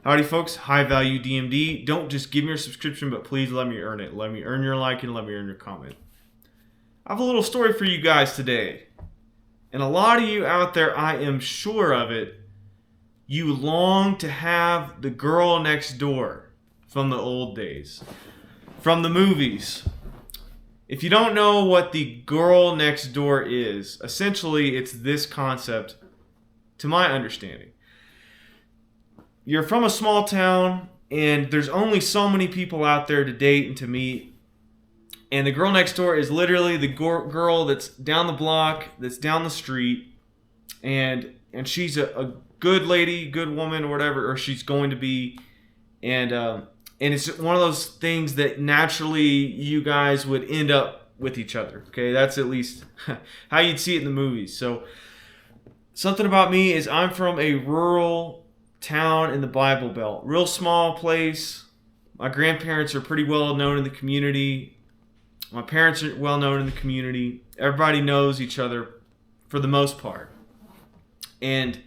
Howdy folks, High Value DMD. Don't just give me your subscription, but please let me earn it. Let me earn your like and let me earn your comment. I have a little story for you guys today. And a lot of you out there, I am sure of it, you long to have the girl next door from the old days, from the movies. If you don't know what the girl next door is, essentially it's this concept, to my understanding. You're from a small town, and there's only so many people out there to date and to meet. And the girl next door is literally the girl that's down the block, that's down the street, and she's a good lady, good woman, or whatever, or she's going to be. And it's one of those things that naturally you guys would end up with each other. Okay, that's at least how you'd see it in the movies. So something about me is I'm from a rural town in the Bible Belt. Real small place. My grandparents are pretty well known in the community. My parents are well known in the community. Everybody knows each other for the most part. And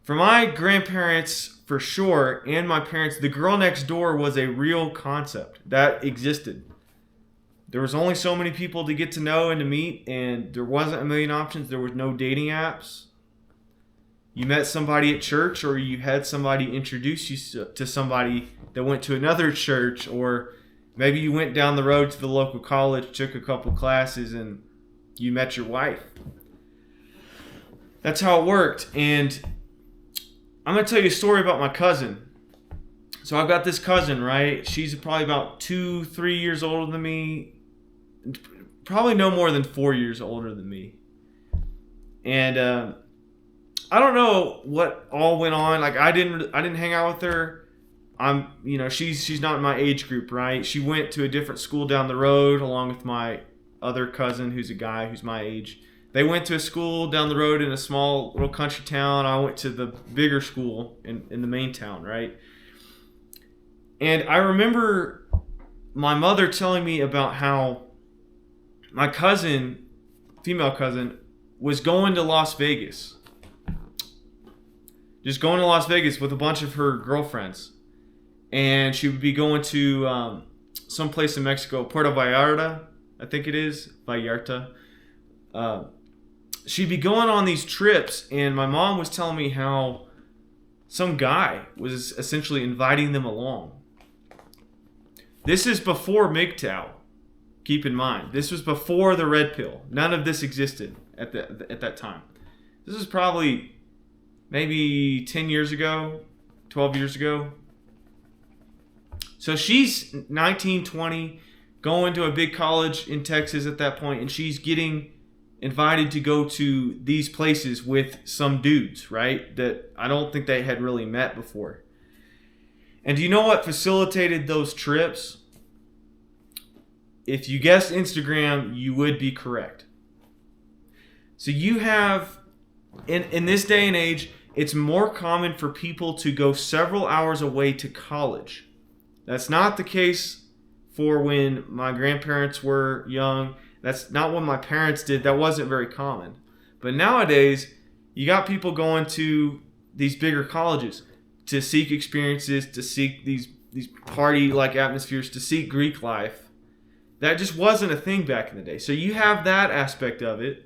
for my grandparents, for sure, and my parents, the girl next door was a real concept that existed. There was only so many people to get to know and to meet, and there wasn't a million options. There was no dating apps. You met somebody at church, or you had somebody introduce you to somebody that went to another church, or maybe you went down the road to the local college, took a couple classes, and you met your wife. That's how it worked. And I'm going to tell you a story about my cousin. So I've got this cousin, right? She's probably about 2-3 years older than me. Probably no more than 4 years older than me. And I don't know what all went on. Like I didn't hang out with her. She's not in my age group, right? She went to a different school down the road along with my other cousin who's a guy who's my age. They went to a school down the road in a small little country town. I went to the bigger school in the main town, right? And I remember my mother telling me about how my cousin, female cousin, was going to Las Vegas. Just going to Las Vegas with a bunch of her girlfriends. And she would be going to someplace in Mexico, Puerto Vallarta, I think it is, Vallarta. She'd be going on these trips, and my mom was telling me how some guy was essentially inviting them along. This is before MGTOW. Keep in mind, this was before the red pill. None of this existed at that time. This is probably maybe 10 years ago, 12 years ago. So she's 19, 20, going to a big college in Texas at that point, and she's getting invited to go to these places with some dudes, right? That I don't think they had really met before. And do you know what facilitated those trips? If you guessed Instagram, you would be correct. So you have, in this day and age, it's more common for people to go several hours away to college. That's not the case for when my grandparents were young. That's not what my parents did. That wasn't very common. But nowadays, you got people going to these bigger colleges to seek experiences, to seek these party-like atmospheres, to seek Greek life. That just wasn't a thing back in the day. So you have that aspect of it.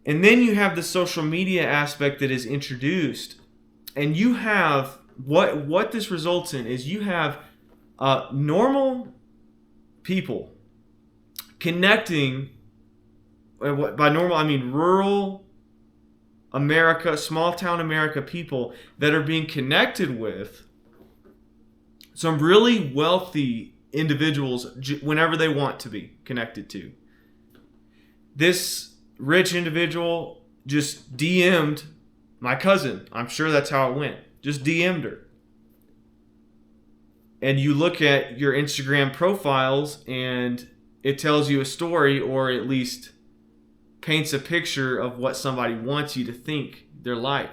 And then you have the social media aspect that is introduced. And you have, what this results in is you have normal people connecting, by normal I mean rural America, small town America people that are being connected with some really wealthy individuals whenever they want to be connected to. This rich individual just DM'd my cousin. I'm sure that's how it went. Just DM'd her. And you look at your Instagram profiles and it tells you a story, or at least paints a picture of what somebody wants you to think they're like.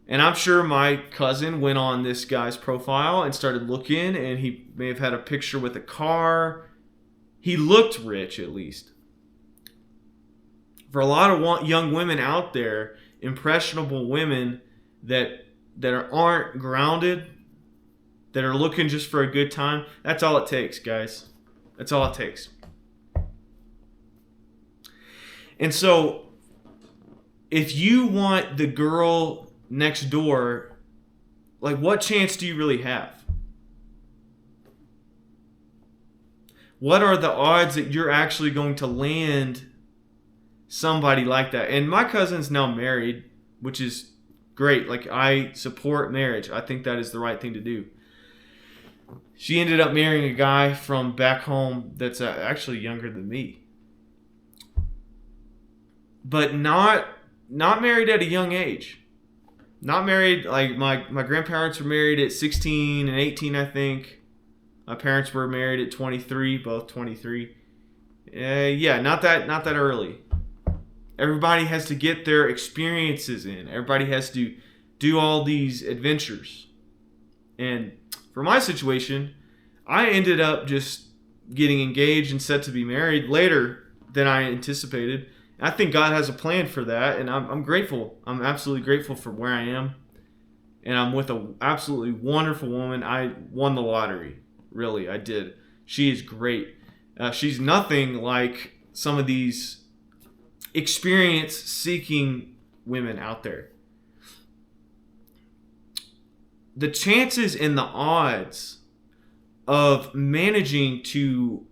And I'm sure my cousin went on this guy's profile and started looking, and he may have had a picture with a car. He looked rich, at least. For a lot of young women out there, impressionable women that that aren't grounded, that are looking just for a good time, that's all it takes, guys. That's all it takes. And so, if you want the girl next door, like, what chance do you really have? What are the odds that you're actually going to land somebody like that? And my cousin's now married, which is great. Like, I support marriage. I think that is the right thing to do. She ended up marrying a guy from back home that's actually younger than me. But not married at a young age. Not married, like my grandparents were married at 16 and 18, I think. My parents were married at 23, both 23. Not that early. Everybody has to get their experiences in. Everybody has to do all these adventures. And for my situation, I ended up just getting engaged and set to be married later than I anticipated. I think God has a plan for that, and I'm grateful. I'm absolutely grateful for where I am. And I'm with an absolutely wonderful woman. I won the lottery. Really, I did. She is great. She's nothing like some of these experience-seeking women out there. The chances and the odds of managing to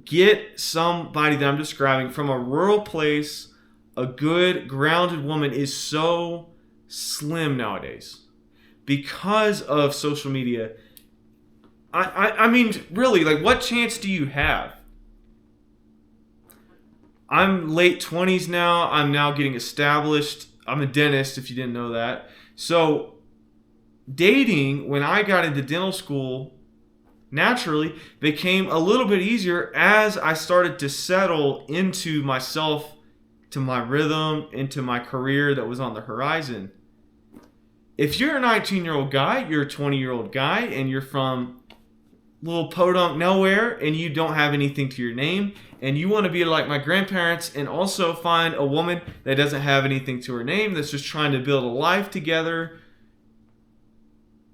get somebody that I'm describing from a rural place, a good, grounded woman, is so slim nowadays because of social media. I mean, really, like, what chance do you have? I'm late 20s now. I'm now getting established. I'm a dentist, if you didn't know that. So, dating, when I got into dental school, naturally became a little bit easier as I started to settle into myself, to my rhythm, into my career that was on the horizon. If you're a 19-year-old guy, you're a 20-year-old guy, and you're from little podunk nowhere, and you don't have anything to your name, and you want to be like my grandparents and also find a woman that doesn't have anything to her name, that's just trying to build a life together,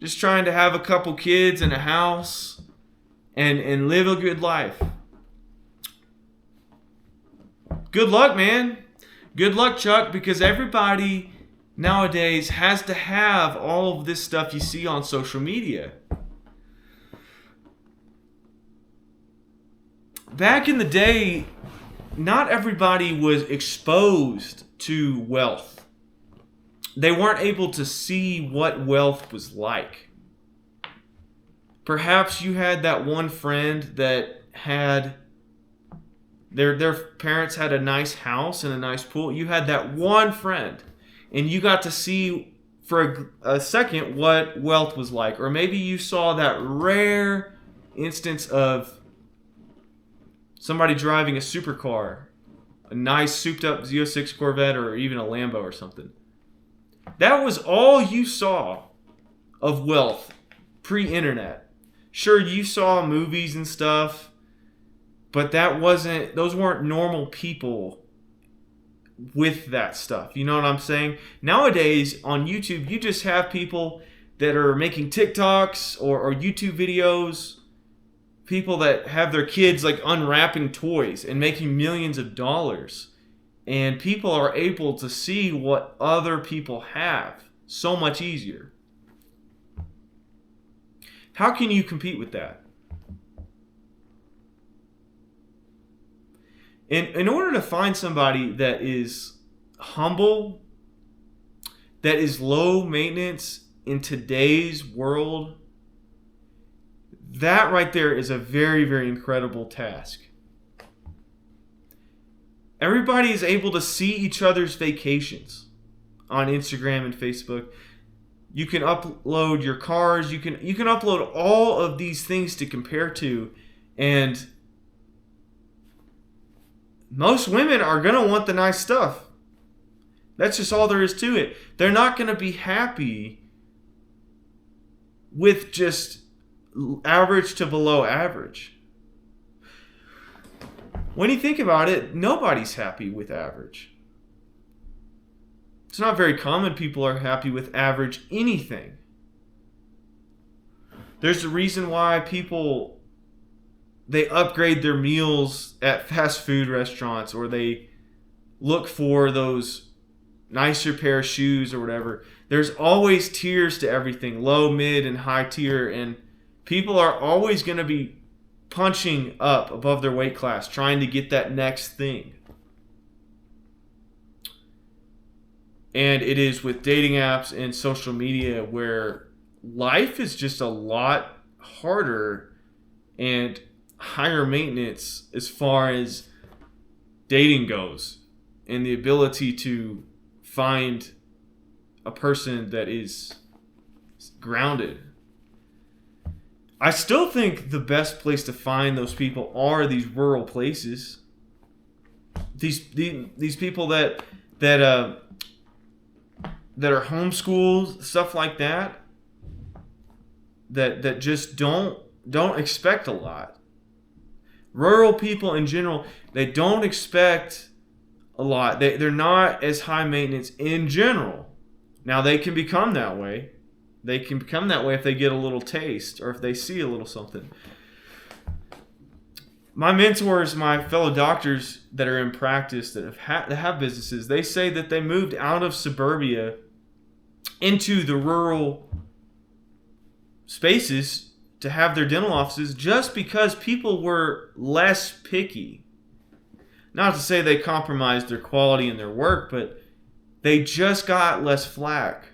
just trying to have a couple kids and a house and live a good life. Good luck, man. Good luck, Chuck, because everybody nowadays has to have all of this stuff you see on social media. Back in the day, not everybody was exposed to wealth. They weren't able to see what wealth was like. Perhaps you had that one friend that had their parents had a nice house and a nice pool. You had that one friend, and you got to see for a second what wealth was like. Or maybe you saw that rare instance of somebody driving a supercar, a nice souped-up Z06 Corvette, or even a Lambo or something. That was all you saw of wealth pre-internet. Sure, you saw movies and stuff, but those weren't normal people with that stuff. You know what I'm saying? Nowadays, on YouTube, you just have people that are making TikToks or YouTube videos, people that have their kids like unwrapping toys and making millions of dollars. And people are able to see what other people have so much easier. How can you compete with that? In order to find somebody that is humble, that is low maintenance in today's world, that right there is a very, very incredible task. Everybody is able to see each other's vacations on Instagram and Facebook. You can upload your cars. You can upload all of these things to compare to, and most women are going to want the nice stuff. That's just all there is to it. They're not going to be happy with just average to below average. When you think about it, nobody's happy with average. It's not very common people are happy with average anything. There's a reason why people, they upgrade their meals at fast food restaurants, or they look for those nicer pair of shoes or whatever. There's always tiers to everything, low, mid, and high tier, and people are always going to be punching up above their weight class, trying to get that next thing. And it is with dating apps and social media where life is just a lot harder and higher maintenance as far as dating goes, and the ability to find a person that is grounded. I still think the best place to find those people are these rural places. These people that are homeschooled, stuff like that. That just don't expect a lot. Rural people in general, they don't expect a lot. They're not as high maintenance in general. Now they can become that way. They can become that way if they get a little taste or if they see a little something. My mentors, my fellow doctors that are in practice that have businesses, they say that they moved out of suburbia into the rural spaces to have their dental offices just because people were less picky. Not to say they compromised their quality in their work, but they just got less flack.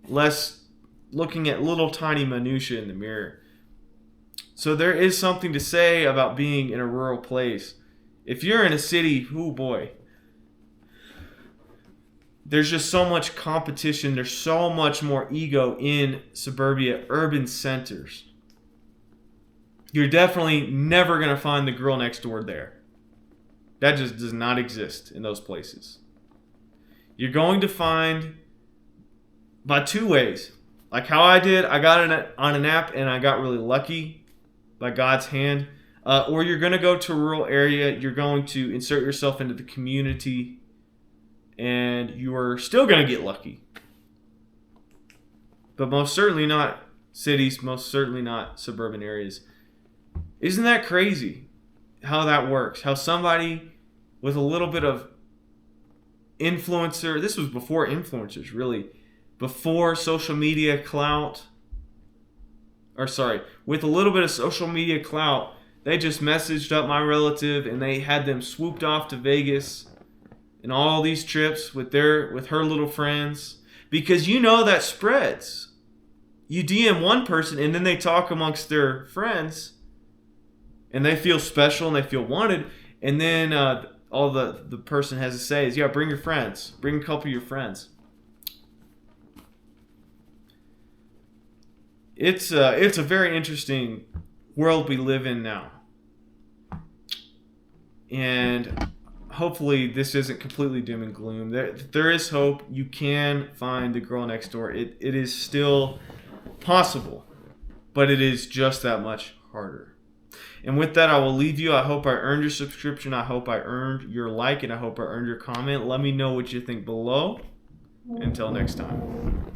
Less looking at little tiny minutiae in the mirror. So there is something to say about being in a rural place. If you're in a city, oh boy, there's just so much competition. There's so much more ego in suburbia urban centers. You're definitely never going to find the girl next door there. That just does not exist in those places. You're going to find by two ways. Like how I did, I got on an app and I got really lucky by God's hand. Or you're going to go to a rural area. You're going to insert yourself into the community and you are still going to get lucky. But most certainly not cities, most certainly not suburban areas. Isn't that crazy how that works? How somebody with a little bit of influencer, this was before influencers really, before social media clout, with a little bit of social media clout, they just messaged up my relative and they had them swooped off to Vegas and all these trips with her little friends, because you know that spreads. You DM one person and then they talk amongst their friends and they feel special and they feel wanted, and then all the person has to say is, yeah, bring your friends, bring a couple of your friends. It's a very interesting world we live in now, and hopefully this isn't completely doom and gloom. There is hope. You can find the girl next door. It is still possible, but it is just that much harder. And with that, I will leave you. I hope I earned your subscription. I hope I earned your like, and I hope I earned your comment. Let me know what you think below. Until next time.